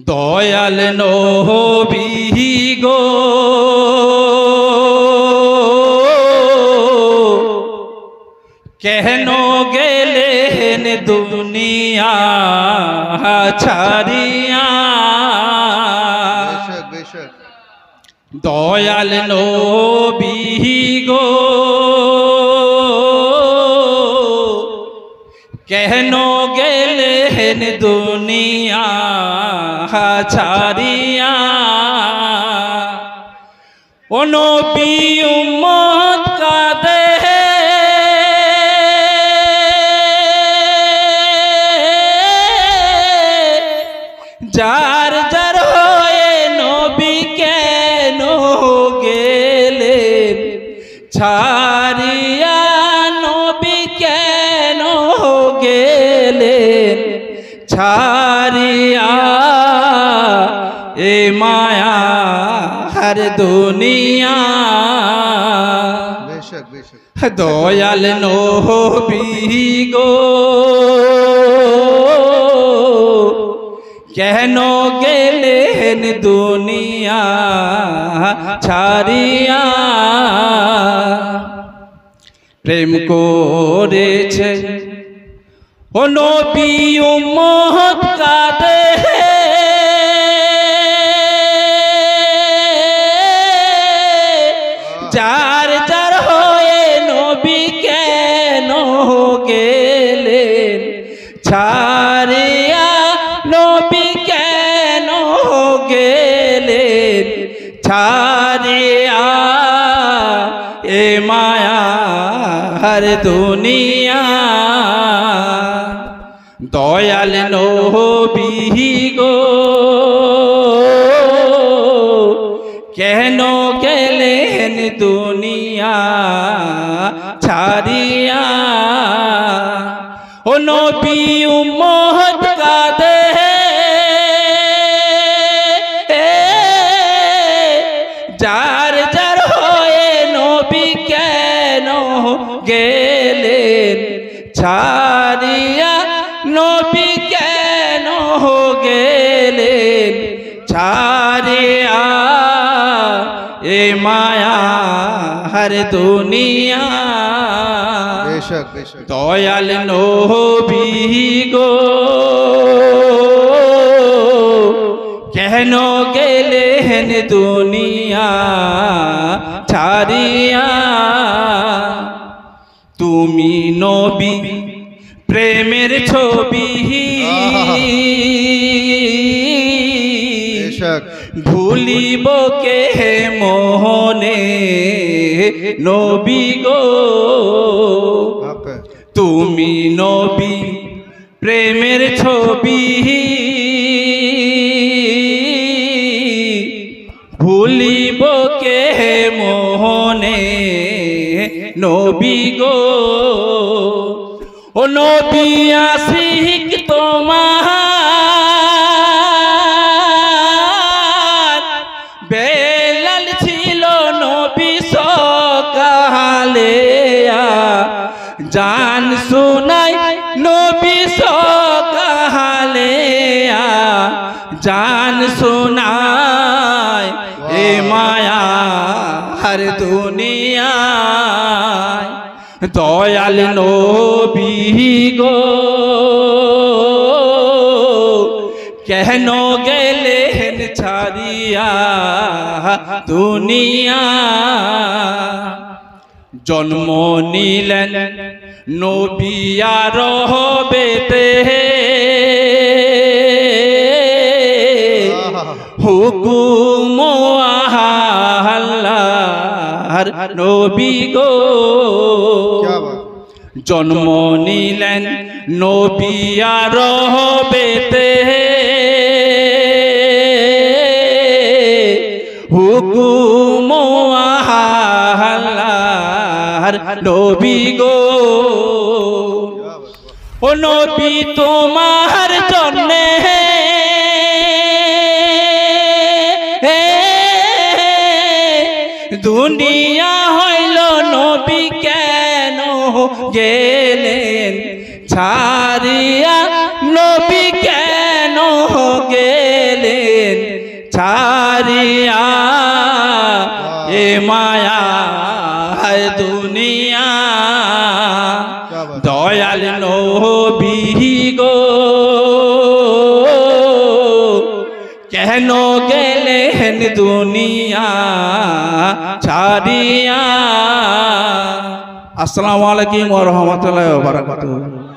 দয়াল নবী গো কেন গেলেন দুনিয়া ছাড়িয়া। দয়াল নবী গো কেন গেলেন দুনিয়া ছাড়িয়া। ও নবী উম্মত কাঁদে যার যার হয়ে নবী কেন গেলেন ছাড়িয়া। নবী কেন গেলেন ছাড়িয়া। এ মায়া হর দুনিয়া। দয়াল নবী গো কেন গেলেন দুনিয়া ছাড়িয়া। প্রেম করেছে ও নবী উম্মত কাঁদে যার যার হয়ে নবী কেন গেলেন ছাড়িয়া। নবী কেন গেলেন ছাড়িয়া। এ মায়া হর দুনিয়া। দয়াল নবী গো কেন গেলেন দুনিয়া ছাড়িয়া। ও নবী উম্মত কাঁদে যার যার হয়ে নবী কেন গেলেন ছাড়িয়া। নবী কেন গেলেন ছাড়িয়া। এ মায়া হর দুনিয়া। দয়াল নবী গো কেন গেলেন দুনিয়া ছাড়িয়া। তুমি নবী প্রেমের ছবি ভুলিব কে মোহনে নবী গো। তুমি নবী প্রেমের ছবি ভুলিব কে মোহনে নবী গো। ও নবী আশিক তোমার বেলাল ছিল নবী সকালে জান শোনাই নবী সকালে জান শোনাই। এ মায়া হর দুনিয়া। দয়াল নবী গো কেন গেলেন ছাড়িয়া দুনিয়া। জন্ম নিলেন নবী আরবেতে হুকুম আল্লাহর নবী গো। জন্ম নিলেন নবী আরবেতে হুকুম আল্লাহর নবী গো। ও নবী তোমার জন্যে দুনিয়া হইল নবী কেন গেলেন ছাড়িয়া। নবী কেন গেলেন এ মায়া দুনিয়া দয়াল নবী গো কেন গেলেন দুনিয়া ছাড়িয়া। আসসালামু আলাইকুম ওয়া রাহমাতুল্লাহি ওয়া বারাকাতুহু।